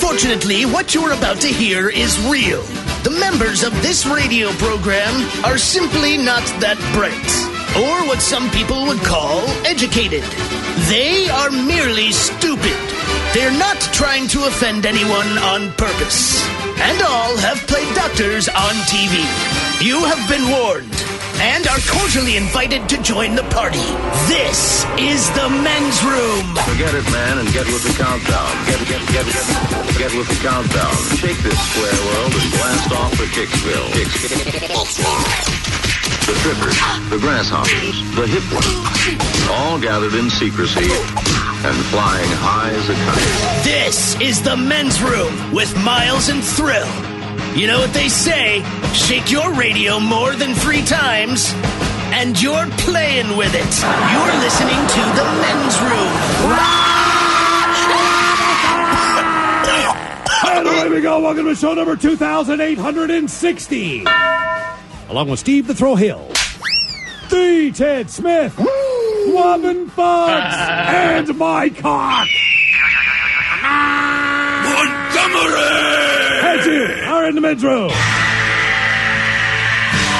Unfortunately, what you're about to hear is real. The members of this radio program are simply not that bright, or what some people would call educated. They are merely stupid. They're not trying to offend anyone on purpose. And all have played doctors on TV. You have been warned and are cordially invited to join the party. This is the men's room. Forget it, man, and get with the countdown. Get with the countdown. Shake this square world and blast off for Kicksville. The trippers, the grasshoppers, the hip ones, all gathered in secrecy and flying high as a kite. This is the men's room with Miles and Thrill. You know what they say, shake your radio more than 3 times, and you're playing with it. You're listening to the men's room. And away we go. Welcome to show number 2,860. Along with Steve the Thrill Hill, the Ted Smith, Woman Bugs, and my cock. Montgomery! Heads you are in the men's room.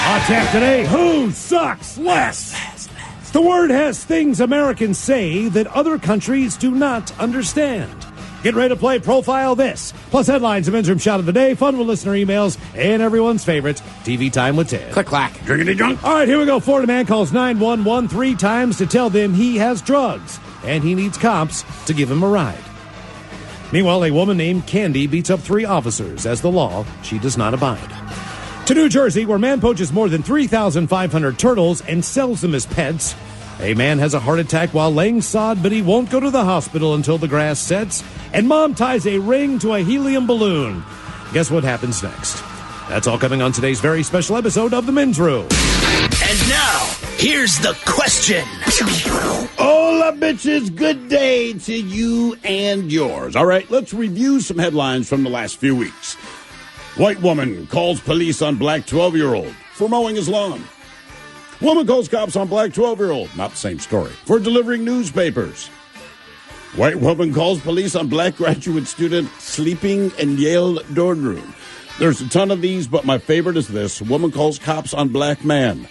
On tap today, who sucks less? The word has things Americans say that other countries do not understand. Get ready to play Profile This. Plus headlines, the men's room shot of the day, fun with listener emails, and everyone's favorite, TV Time with Ted. Click, clack. Driggity junk. All right, here we go. Florida man calls 911 3 times to tell them he has drugs, and he needs cops to give him a ride. Meanwhile, a woman named Candy beats up 3 officers. As the law, she does not abide. To New Jersey, where man poaches more than 3,500 turtles and sells them as pets. A man has a heart attack while laying sod, but he won't go to the hospital until the grass sets. And mom ties a ring to a helium balloon. Guess what happens next? That's all coming on today's very special episode of The Men's Room. And now, here's the question. Hola, bitches. Good day to you and yours. All right, let's review some headlines from the last few weeks. White woman calls police on black 12-year-old for mowing his lawn. Woman calls cops on black 12-year-old. Not the same story. For delivering newspapers. White woman calls police on black graduate student sleeping in Yale dorm room. There's a ton of these, but my favorite is this. Woman calls cops on black man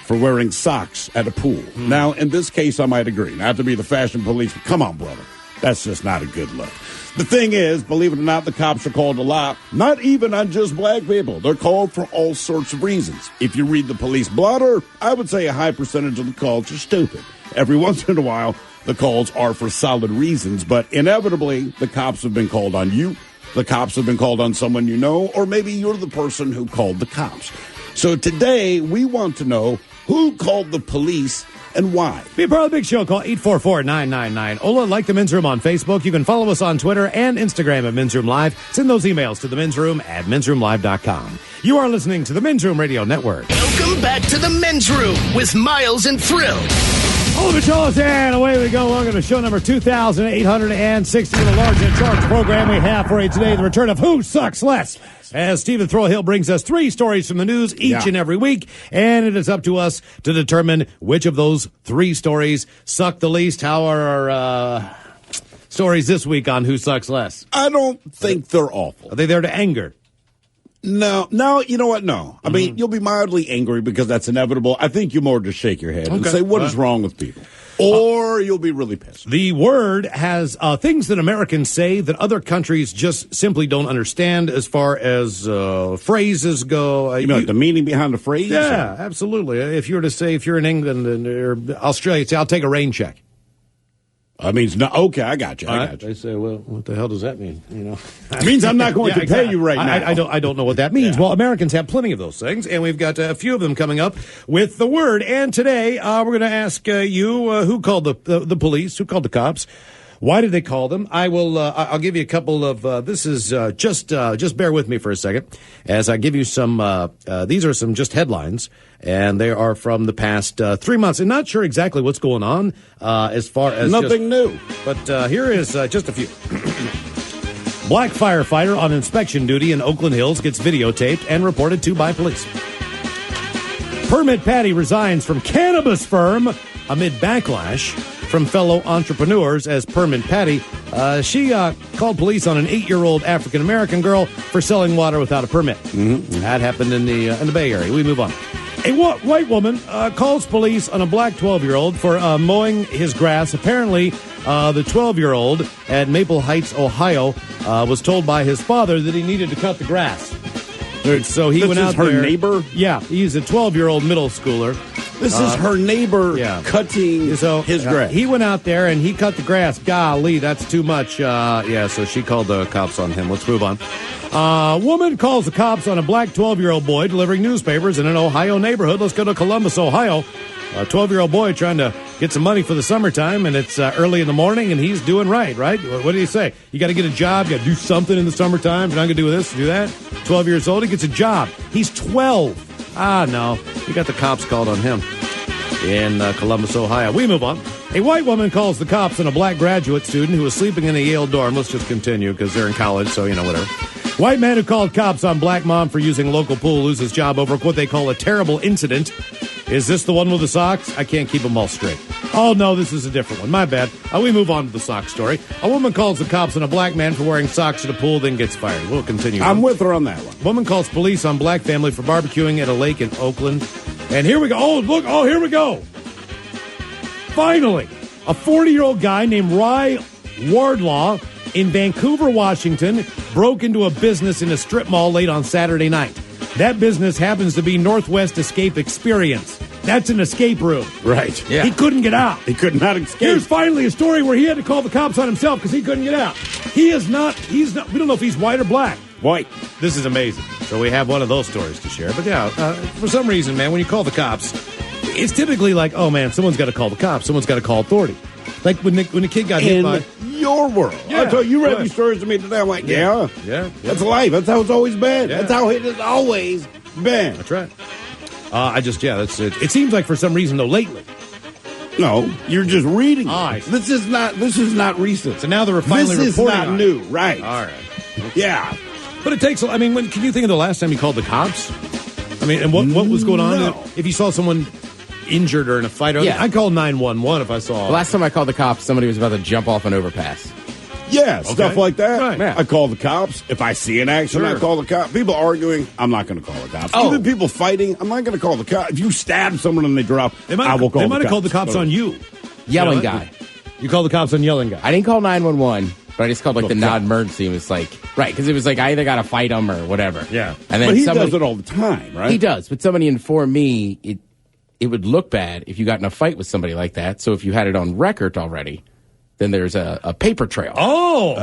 for wearing socks at a pool. Now, in this case, I might agree. Not to be the fashion police, but come on, brother. That's just not a good look. The thing is, believe it or not, the cops are called a lot. Not even on just black people. They're called for all sorts of reasons. If you read the police blotter, I would say a high percentage of the calls are stupid. Every once in a while, the calls are for solid reasons, but inevitably, the cops have been called on you. The cops have been called on someone you know, or maybe you're the person who called the cops. So today, we want to know who called the police and why. Be a part of the big show. Call 844-999-OLA. Like the Men's Room on Facebook. You can follow us on Twitter and Instagram at Men's Room Live. Send those emails to the Men's Room at mensroomlive.com. You are listening to the Men's Room Radio Network. Welcome back to the men's room with Miles and Thrill. All the fellas, and away we go. Welcome to show number 2,860 of the Large in Charge program we have for you today. The return of Who Sucks Less. As Stephen Thrill Hill brings us 3 stories from the news each and every week, and it is up to us to determine which of those 3 stories suck the least. How are our stories this week on Who Sucks Less? I don't think they're awful. Are they there to anger? No, you know what? No. I mean, you'll be mildly angry because that's inevitable. I think you more just shake your head and say, what is wrong with people? Or you'll be really pissed. The word has things that Americans say that other countries just simply don't understand as far as phrases go. You mean like the meaning behind the phrase? Yeah, absolutely. If you were to say, if you're in England or Australia, say, I'll take a rain check. That means no. Okay, I got you. They say, well, what the hell does that mean? You know, it means I'm not going to pay you right now. I don't know what that means. Yeah. Well, Americans have plenty of those things, and we've got a few of them coming up with the word. And today, we're going to ask you who called the police, who called the cops. Why did they call them? I'll give you a couple of, this is, just bear with me for a second as I give you some, these are some just headlines, and they are from the past 3 months. I'm not sure exactly what's going on, as far as nothing new. But, here is, just a few. Black firefighter on inspection duty in Oakland Hills gets videotaped and reported to by police. Permit Patty resigns from cannabis firm amid backlash from fellow entrepreneurs as Permit Patty She called police on an 8-year-old African-American girl for selling water without a permit. Mm-hmm. That happened in the Bay Area. We move on. A white woman calls police on a black 12-year-old for mowing his grass. Apparently, the 12-year-old at Maple Heights, Ohio, was told by his father that he needed to cut the grass. So he went out there. This is her neighbor? Yeah, he's a 12-year-old middle schooler. This is her neighbor cutting his grass. He went out there and he cut the grass. Golly, that's too much. So she called the cops on him. Let's move on. Woman calls the cops on a black 12-year-old boy delivering newspapers in an Ohio neighborhood. Let's go to Columbus, Ohio. A 12-year-old boy trying to get some money for the summertime, and it's early in the morning, and he's doing right? What did he say? You got to get a job. You got to do something in the summertime. You're not going to do this, do that. 12 years old, he gets a job. He's 12. No. He got the cops called on him in Columbus, Ohio. We move on. A white woman calls the cops on a black graduate student who was sleeping in a Yale dorm. Let's just continue because they're in college, so, whatever. White man who called cops on black mom for using local pool loses job over what they call a terrible incident. Is this the one with the socks? I can't keep them all straight. Oh, no, this is a different one. My bad. We move on to the sock story. A woman calls the cops on a black man for wearing socks at a pool, then gets fired. We'll continue. I'm with her on that one. Woman calls police on black family for barbecuing at a lake in Oakland. And here we go. Oh, look. Oh, here we go. Finally, a 40-year-old guy named Rye Wardlaw in Vancouver, Washington, broke into a business in a strip mall late on Saturday night. That business happens to be Northwest Escape Experience. That's an escape room. Right. Yeah. He couldn't get out. He could not escape. Here's finally a story where he had to call the cops on himself because he couldn't get out. He's not, we don't know if he's white or black. White. This is amazing. So we have one of those stories to share. But for some reason, man, when you call the cops, it's typically like, oh, man, someone's got to call the cops. Someone's got to call authority. Like when the kid got hit by... your world. Yeah, I told you, read these stories to me today. I'm like, yeah. That's life. That's how it's always been. Yeah. That's how it has always been. That's right. That's it. It seems like for some reason, though, lately. No, you're just reading. This is not recent. So now they're finally this reporting. This is not new, right? All right. Yeah. But it takes, can you think of the last time you called the cops? And what was going on? If you saw someone injured or in a fight, I'd call 911 if I saw. The last time I called the cops, somebody was about to jump off an overpass. Yeah, stuff like that. Right. Yeah. I call the cops. If I see an accident, I call the cops. People arguing, I'm not going to call the cops. Even people fighting, I'm not going to call the cops. If you stab someone and they drop, I will call the cops. They might have called the cops on you. Yelling guy. You called the cops on yelling guy. I didn't call 911, but I just called the non-emergency. It was because it was I either got to fight him or whatever. Yeah. And then but he does it all the time, right? He does, but somebody informed me it would look bad if you got in a fight with somebody like that. So if you had it on record already, then there's a paper trail. Oh,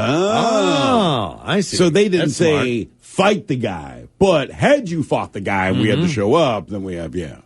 I see. So they didn't say fight the guy, but had you fought the guy and we had to show up, then we have, Yeah.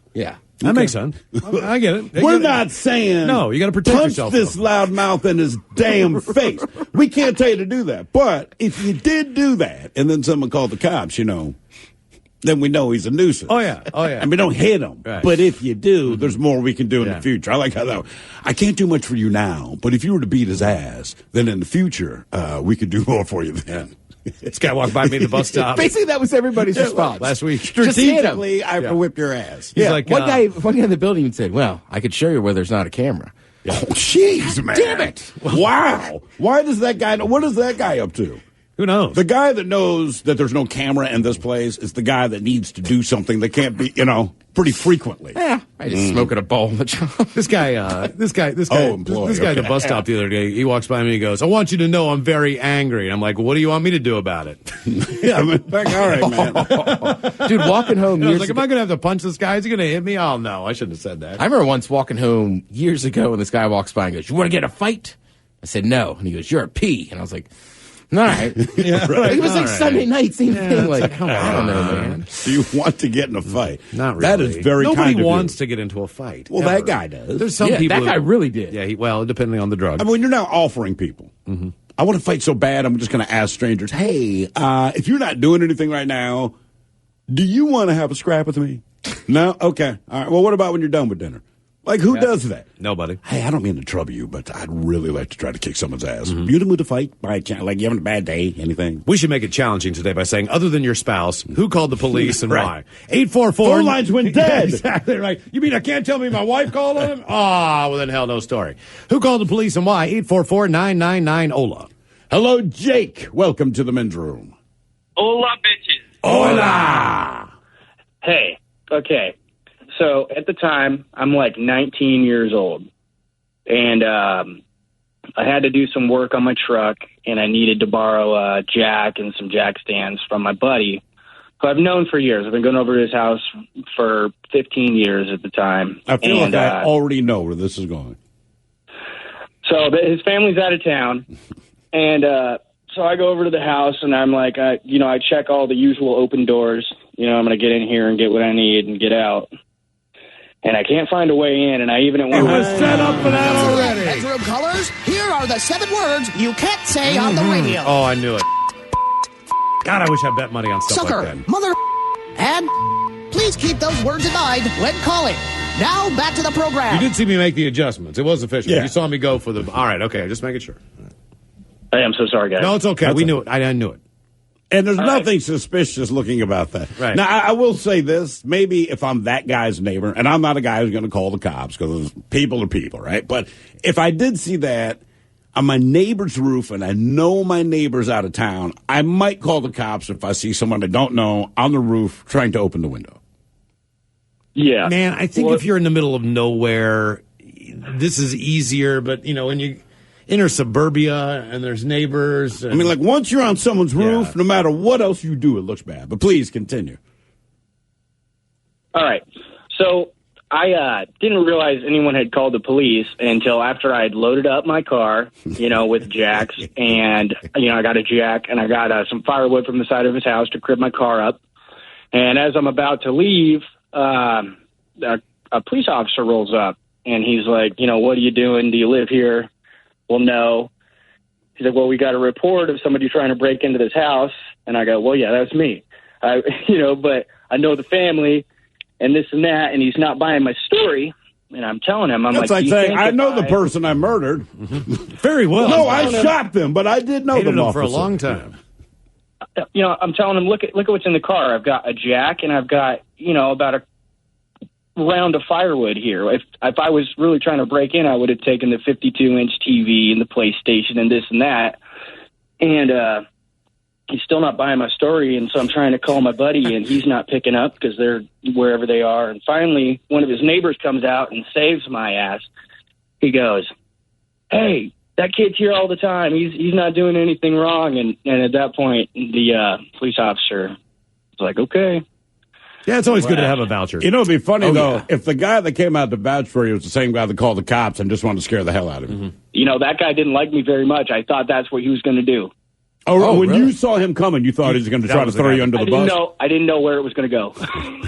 That makes sense. I get it. We're not saying no. You got to protect punch yourself. This loudmouth in his damn face. We can't tell you to do that. But if you did do that, and then someone called the cops, then we know he's a nuisance. Oh yeah. And we don't hit him. Right. But if you do, there's more we can do in the future. I like how that. I can't do much for you now, but if you were to beat his ass, then in the future we could do more for you then. This guy walked by me at the bus stop. Basically, that was everybody's response last week. Strategically, I have to whip your ass. He's like, one guy in the building said, well, I could show you where there's not a camera. Oh, jeez, man. Damn it. Wow. Why does that guy know? What is that guy up to? Who knows? The guy that knows that there's no camera in this place is the guy that needs to do something that can't be, pretty frequently. Yeah, I just smoke at a bowl. This guy at the bus stop the other day, he walks by me and he goes, I want you to know I'm very angry. And I'm like, well, what do you want me to do about it? All right, man. Dude, walking home I was years like, am I going to have to punch this guy? Is he going to hit me? Oh, no, I shouldn't have said that. I remember once walking home years ago and this guy walks by and goes, you want to get a fight? I said, no. And he goes, you're a P. And I was like, all right. It was Sunday night, same thing. Come on, I don't know, man. Do you want to get in a fight? Not really. That is very kind of Nobody wants to get into a fight. Well, that guy does. There's some people. That guy really did. Yeah, depending on the drug. When you're now offering people, I want to fight so bad, I'm just going to ask strangers, hey, if you're not doing anything right now, do you want to have a scrap with me? No? Okay. All right. Well, what about when you're done with dinner? Who does that? Nobody. Hey, I don't mean to trouble you, but I'd really like to try to kick someone's ass. You in the mood to fight? By chance? You having a bad day? Anything? We should make it challenging today by saying, other than your spouse, who called the police and why? 844. Phone lines went dead. Exactly right. You mean I can't tell me my wife called on him? Well then hell, no story. Who called the police and why? 844-999-OLA. Hello, Jake. Welcome to the men's room. Hola, bitches. Hola. Hey, okay. So at the time, I'm like 19 years old. And I had to do some work on my truck, and I needed to borrow a jack and some jack stands from my buddy, who I've known for years. I've been going over to his house for 15 years at the time. I feel like I already know where this is going. So his family's out of town, and so I go over to the house, and I'm like, I check all the usual open doors. I'm going to get in here and get what I need and get out. And I can't find a way in, and I even at one It was set up for that already. Bedroom colors, here are the 7 words you can't say on the radio. Oh, I knew it. God, I wish I bet money on stuff Sucker, like that. mother, and please keep those words in mind when calling. Now, back to the program. You did see me make the adjustments. It was official. Yeah. You saw me go for the... All right, okay, just making sure. Hey, I'm so sorry, guys. No, it's okay. We knew it. I knew it. And there's nothing suspicious looking about that. Right. Now, I will say this. Maybe if I'm that guy's neighbor, and I'm not a guy who's going to call the cops because people are people, right? But if I did see that on my neighbor's roof and I know my neighbor's out of town, I might call the cops if I see someone I don't know on the roof trying to open the window. Yeah. Man, I think if you're in the middle of nowhere, this is easier. But, when you enter suburbia and there's neighbors. And, I mean, like, once you're on someone's roof, no matter what else you do, it looks bad. But please continue. All right. So I didn't realize anyone had called the police until after I had loaded up my car, with jacks. And, I got a jack and I got some firewood from the side of his house to crib my car up. And as I'm about to leave, a police officer rolls up and he's like, what are you doing? Do you live here? Well, no. He's like, well, we got a report of somebody trying to break into this house. And I go, well, yeah, that's me. But I know the family and this and that, and he's not buying my story. And I'm telling him, That's like saying, I know the person I murdered. Very well. No, I shot them, but I did know them for a long time. I'm telling him, look at what's in the car. I've got a jack, and I've got, about a round of firewood here. If I was really trying to break in, I would have taken the 52-inch TV and the PlayStation and this and that. And he's still not buying my story, and so I'm trying to call my buddy, and he's not picking up because they're wherever they are. And finally, one of his neighbors comes out and saves my ass. He goes, hey, that kid's here all the time. He's not doing anything wrong. And at that point, the police officer was like, okay. Yeah, it's always good to have a voucher. It'd be funny, if the guy that came out to vouch for you was the same guy that called the cops and just wanted to scare the hell out of him. That guy didn't like me very much. I thought that's what he was going to do. Oh, when really? you saw him coming, you thought he was going to try to throw you under the bus? I didn't know where it was going to go.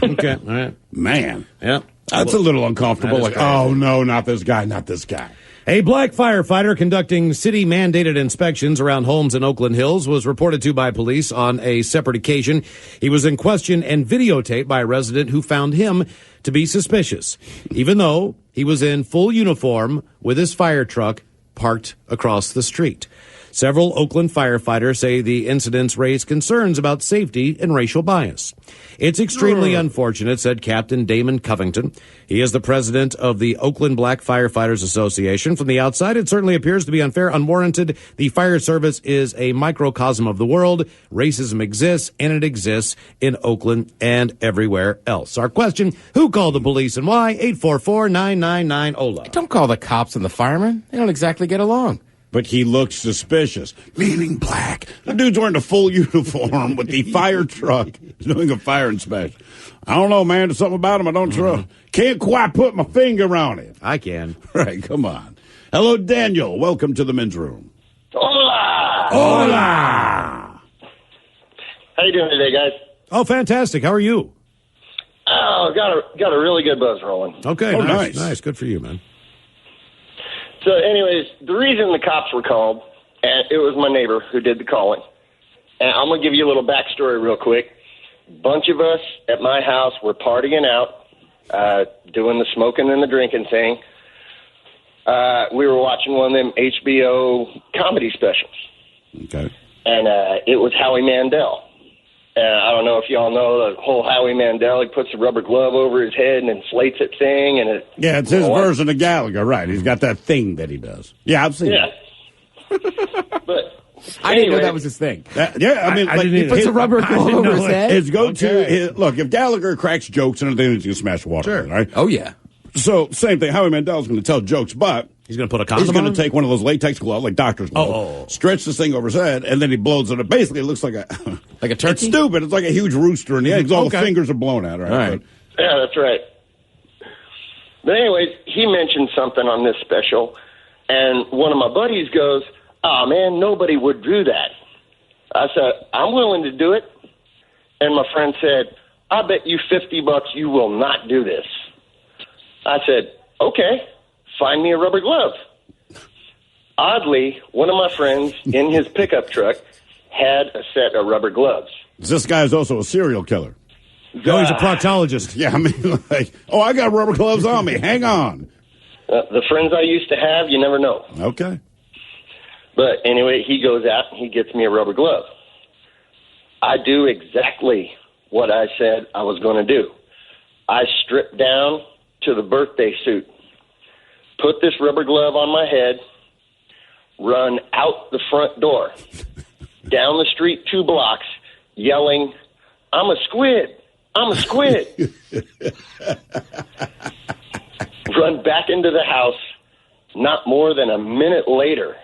Okay, all right. Man. Yeah. That's a little uncomfortable. Like, crazy. oh, no, not this guy, not this guy. A black firefighter conducting city-mandated inspections around homes in Oakland Hills was reported to by police on a separate occasion. He was in question and videotaped by a resident who found him to be suspicious, even though he was in full uniform with his fire truck parked across the street. Several Oakland firefighters say the incidents raised concerns about safety and racial bias. It's extremely unfortunate, said Captain Damon Covington. He is the president of the Oakland Black Firefighters Association. From the outside, it certainly appears to be unfair, unwarranted. The fire service is a microcosm of the world. Racism exists, and it exists in Oakland and everywhere else. Our question, who called the police and why? 844-999-OLA. Don't call the cops and the firemen. They don't exactly get along. But he looks suspicious, meaning black. The dude's wearing a full uniform with the fire truck doing a fire inspection. I don't know, man. There's something about him I don't trust. Can't quite put my finger on it. I can. Right, come on. Hello, Daniel. Welcome to the men's room. Hola! Hola! How you doing today, guys? Oh, fantastic. How are you? Oh, got a really good buzz rolling. Okay, Oh, nice. Good for you, man. So, anyways, the reason the cops were called, and it was my neighbor who did the calling. And I'm going to give you a little backstory real quick. Bunch of us at my house were partying out, doing the smoking and the drinking thing. We were watching one of them HBO comedy specials. Okay. And it was Howie Mandel. I don't know if y'all know the whole Howie Mandel. He puts a rubber glove over his head and inflates it thing. And Yeah, it's his version of Gallagher, right. He's got that thing that he does. Yeah, I've seen it. But I didn't know that was his thing. I mean, he puts a rubber glove over his head. His go-to, look, if Gallagher cracks jokes, and then he's going to smash water, right? Oh, yeah. So, same thing. Howie Mandel's going to tell jokes, but he's going to put a condom on. He's going to take one of those latex gloves, like doctor's gloves, stretch this thing over his head, and then he blows it up. Basically, it looks like a turkey. It's stupid. It's like a huge rooster in the eggs. All the fingers are blown out, right? All right. Yeah, that's right. But anyways, he mentioned something on this special, and one of my buddies goes, "Oh man, nobody would do that." I said, "I'm willing to do it." And my friend said, "I bet you $50 you will not do this." I said, "Okay, find me a rubber glove." Oddly, one of my friends in his pickup truck had a set of rubber gloves. This guy is also a serial killer. No, he's a proctologist. Yeah, I mean, I got rubber gloves on me. Hang on. The friends I used to have, you never know. Okay. But anyway, he goes out and he gets me a rubber glove. I do exactly what I said I was going to do. I strip down to the birthday suit, put this rubber glove on my head, run out the front door, down the street 2 blocks, yelling, "I'm a squid! I'm a squid!" Run back into the house. Not more than a minute later,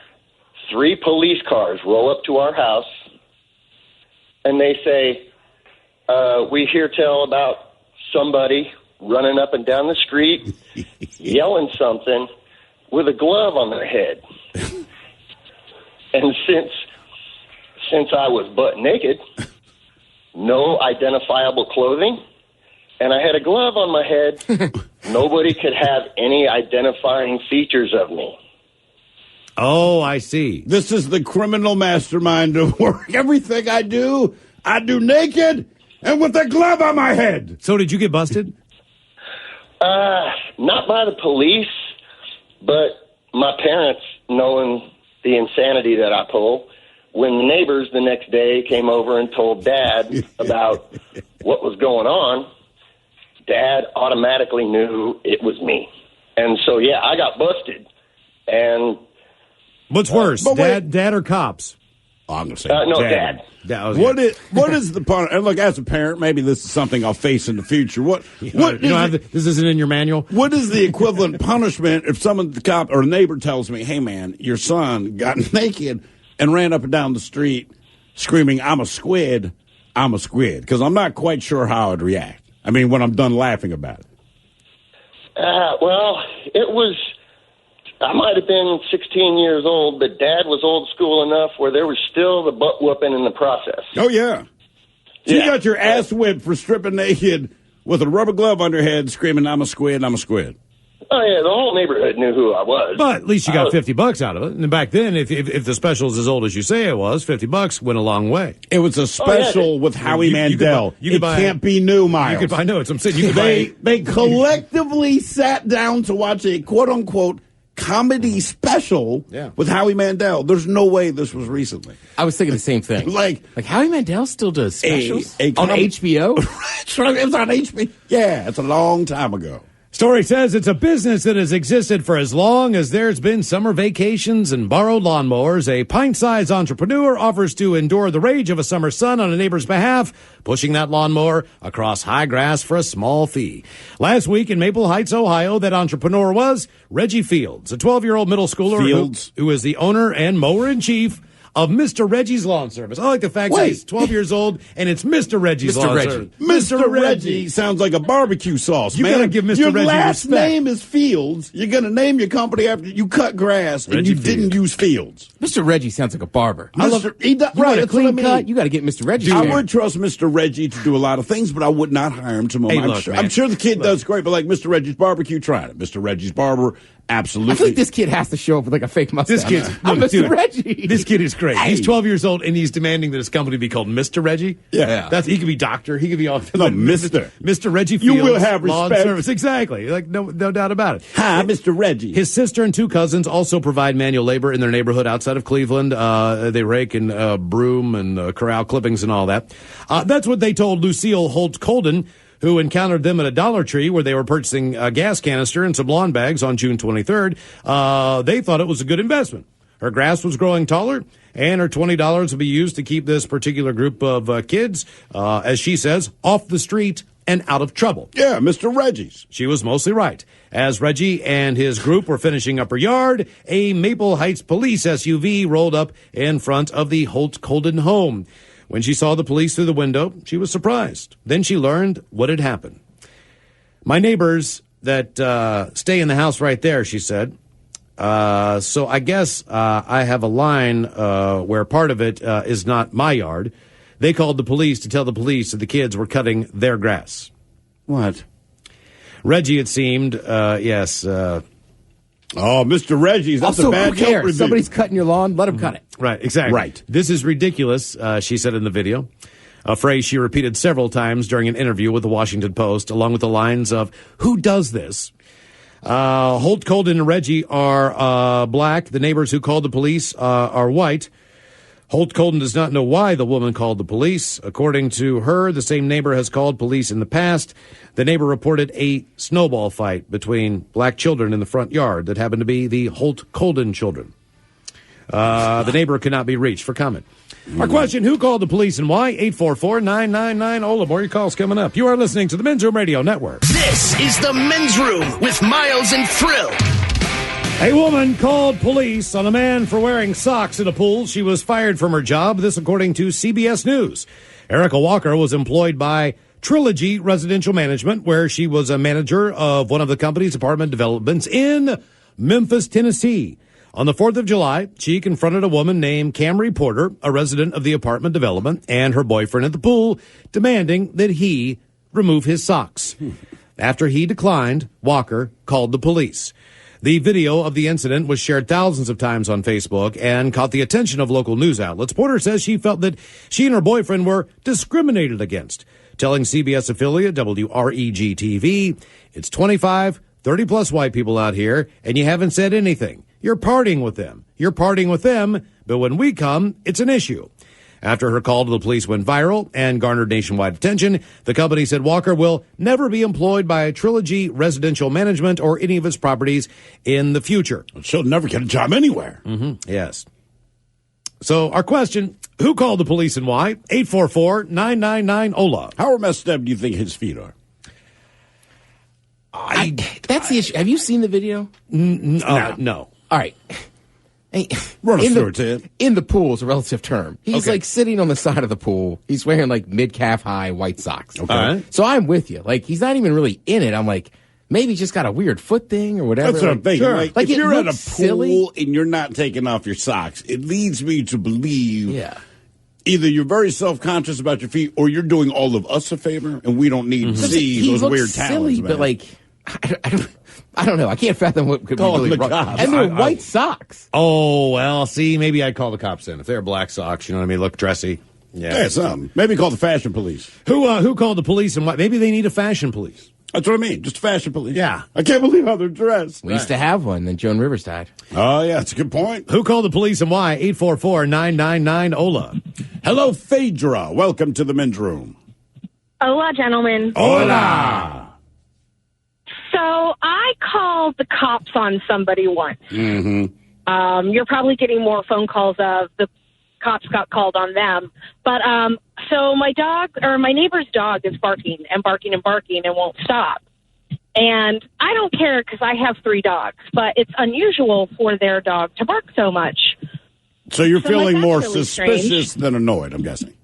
3 police cars roll up to our house, and they say, "We hear tell about somebody running up and down the street, yelling something with a glove on their head." And since I was butt naked, no identifiable clothing, and I had a glove on my head, nobody could have any identifying features of me. Oh, I see. This is the criminal mastermind of work. Everything I do naked and with a glove on my head. So did you get busted? Not by the police, but my parents, knowing the insanity that I pull, when the neighbors the next day came over and told Dad about what was going on, Dad automatically knew it was me. And so, yeah, I got busted. And what's worse, dad or cops? Oh, I'm going to say Dad. What is the part? And look, as a parent, maybe this is something I'll face in the future. This isn't in your manual. What is the equivalent punishment if the cop or a neighbor tells me, "Hey, man, your son got naked and ran up and down the street screaming, 'I'm a squid, I'm a squid'?" Because I'm not quite sure how I'd react. I mean, when I'm done laughing about it. Well, I might have been 16 years old, but Dad was old school enough where there was still the butt whooping in the process. Oh, yeah. So you got your ass whipped for stripping naked with a rubber glove on your head screaming, "I'm a squid, I'm a squid." Oh, yeah, the whole neighborhood knew who I was. But at least you got $50 out of it. And back then, if the special is as old as you say it was, $50 went a long way. It was a special with Howie Mandel. It can't be new, Miles. You could buy, no, it's I'm saying you could buy. They collectively sat down to watch a quote-unquote comedy special with Howie Mandel. There's no way this was recently. I was thinking the same thing. like Howie Mandel still does specials on HBO? It was on HBO. Yeah, it's a long time ago. Story says it's a business that has existed for as long as there's been summer vacations and borrowed lawnmowers. A pint-sized entrepreneur offers to endure the rage of a summer sun on a neighbor's behalf, pushing that lawnmower across high grass for a small fee. Last week in Maple Heights, Ohio, that entrepreneur was Reggie Fields, a 12-year-old middle schooler who is the owner and mower-in-chief of Mr. Reggie's Lawn Service. I like the fact that he's 12 years old and it's Mr. Reggie's Lawn Service. Mr. Reggie sounds like a barbecue sauce, man. You gotta give Mr. Your Reggie last respect. name is Fields. You're gonna name your company after you cut grass and you didn't use Fields. Mr. Reggie sounds like a barber. He does, you want a clean cut? You got to get Mr. Reggie. I would trust Mr. Reggie to do a lot of things, but I would not hire him to mow. I'm sure the kid does great, but like Mr. Reggie's Barbecue, try it. Mr. Reggie's Barber, absolutely. I feel like this kid has to show up with like a fake mustache. I'm Mr. Reggie. This kid is great. He's 12 years old and he's demanding that his company be called Mr. Reggie. Yeah. He could be doctor. He could be all. No, Mr. Reggie Fields. You will have Lawn respect. Service. Exactly. Like no doubt about it. Hi, Mr. Reggie. His sister and 2 cousins also provide manual labor in their neighborhood outside of Cleveland. They rake and broom and corral clippings and all that. That's what they told Lucille Holt-Colden, who encountered them at a Dollar Tree where they were purchasing a gas canister and some lawn bags on June 23rd. They thought it was a good investment. Her grass was growing taller, and her $20 will be used to keep this particular group of kids, as she says, off the street and out of trouble. Yeah, Mr. Reggie's. She was mostly right. As Reggie and his group were finishing up her yard, a Maple Heights police SUV rolled up in front of the Holt-Colden home. When she saw the police through the window, she was surprised. Then she learned what had happened. My neighbors that stay in the house right there, she said. So I guess I have a line where part of it is not my yard. They called the police to tell the police that the kids were cutting their grass. What? Reggie, it seemed, yes. Oh, Mr. Reggie's. That's Also, a bad who cares? Yelp review. Somebody's cutting your lawn. Let them cut it. Right, exactly. Right. This is ridiculous, she said in the video. A phrase she repeated several times during an interview with the Washington Post, along with the lines of, who does this? Holt, Colden, and Reggie are black. The neighbors who called the police are white. Holt Colden does not know why the woman called the police. According to her, the same neighbor has called police in the past. The neighbor reported a snowball fight between black children in the front yard that happened to be the Holt Colden children. The neighbor could not be reached for comment. Our question, who called the police and why? 844-999-OLA. More your calls coming up. You are listening to the Men's Room Radio Network. This is the Men's Room with Miles and Thrill. A woman called police on a man for wearing socks in a pool. She was fired from her job. This according to CBS News. Erica Walker was employed by Trilogy Residential Management, where she was a manager of one of the company's apartment developments in Memphis, Tennessee. On the 4th of July, she confronted a woman named Camry Porter, a resident of the apartment development, and her boyfriend at the pool, demanding that he remove his socks. After he declined, Walker called the police. The video of the incident was shared thousands of times on Facebook and caught the attention of local news outlets. Porter says she felt that she and her boyfriend were discriminated against, telling CBS affiliate WREG-TV, it's 25, 30-plus white people out here, and you haven't said anything. You're partying with them. You're partying with them, but when we come, it's an issue. After her call to the police went viral and garnered nationwide attention, the company said Walker will never be employed by Trilogy Residential Management or any of its properties in the future. She'll never get a job anywhere. Yes. So our question, who called the police and why? 844-999-OLA. How messed up do you think his feet are? That's the issue. Have you seen the video? No. All right. Hey, Run us through it, Ted. In the pool is a relative term. He's like sitting on the side of the pool. He's wearing like mid-calf high white socks. Okay. All right. So I'm with you. Like, he's not even really in it. I'm like, maybe he's just got a weird foot thing or whatever. That's what I'm thinking. Sure. Like, Like, if it you're at a pool looks silly. and you're not taking off your socks, it leads me to believe Yeah. either you're very self-conscious about your feet or you're doing all of us a favor and we don't need to see He those looks weird silly, talons, but man. like, I don't know. I can't fathom what could Call be really the wrong. cops. And they're white socks. Oh, well, see, maybe I'd call the cops in. If they're black socks, you know what I mean, look dressy. Yeah, something. Maybe call the fashion police. Who called the police and why? Maybe they need a fashion police. That's what I mean. Just fashion police. Yeah. I can't believe how they're dressed. We used to have one. Then Joan Rivers died. Oh, yeah, that's a good point. Who called the police and why? 844-999-OLA. Hello, Phaedra. Welcome to the Men's Room. Hola, gentlemen. Hola. So I called the cops on somebody once. Mm-hmm. You're probably getting more phone calls of the cops got called on them. But so my neighbor's dog is barking and barking and barking and won't stop. And I don't care because I have 3 dogs, but it's unusual for their dog to bark so much. So you're feeling that's more really suspicious strange. than annoyed, I'm guessing.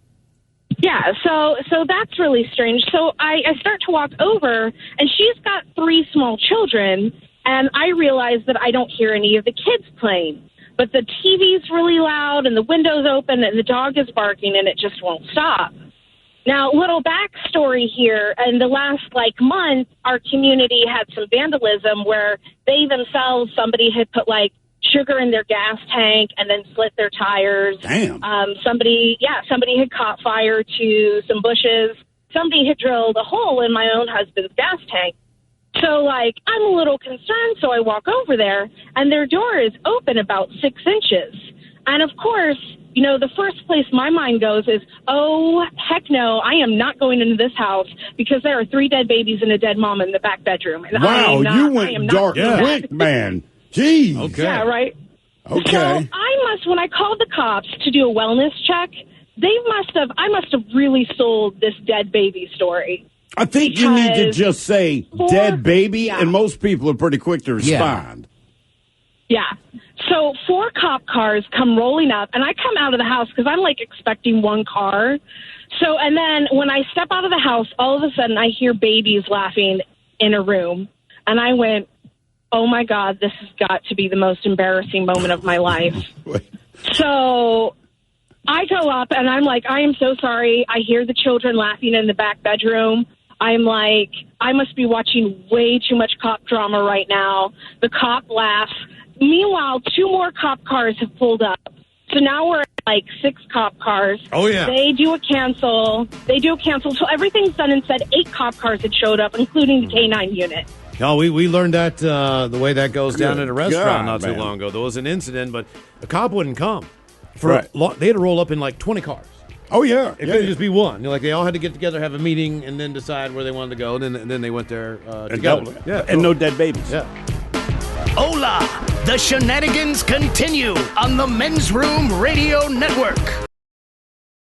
Yeah, so that's really strange. So I start to walk over, and she's got 3 small children, and I realize that I don't hear any of the kids playing. But the TV's really loud, and the window's open, and the dog is barking, and it just won't stop. Now, little backstory here. In the last, month, our community had some vandalism where they themselves, somebody had put, sugar in their gas tank and then slit their tires. Damn. Somebody had caught fire to some bushes. Somebody had drilled a hole in my own husband's gas tank. So, I'm a little concerned, so I walk over there, and their door is open about 6 inches. And, of course, the first place my mind goes is, oh, heck no, I am not going into this house because there are 3 dead babies and a dead mom in the back bedroom. And Wow, you went dark quick, man. Jeez. Okay. Yeah, right. Okay. So when I called the cops to do a wellness check, I must have really sold this dead baby story. I think you need to just say dead baby, and most people are pretty quick to respond. Yeah. So 4 cop cars come rolling up, and I come out of the house because I'm, expecting one car. So, and then when I step out of the house, all of a sudden I hear babies laughing in a room. And I went, oh, my God, this has got to be the most embarrassing moment of my life. So I go up, and I'm like, I am so sorry. I hear the children laughing in the back bedroom. I'm like, I must be watching way too much cop drama right now. The cop laughs. Meanwhile, 2 more cop cars have pulled up. So now we're at 6 cop cars. Oh, yeah. They do a cancel. So everything's done and said 8 cop cars had showed up, including the K-9 unit. No, we learned that the way that goes down at a restaurant not too long ago. There was an incident, but the cop wouldn't come. They had to roll up in 20 cars. Oh, yeah. It couldn't just be one. They all had to get together, have a meeting, and then decide where they wanted to go. And then they went there together. And no dead babies. Yeah. Hola! The shenanigans continue on the Men's Room Radio Network.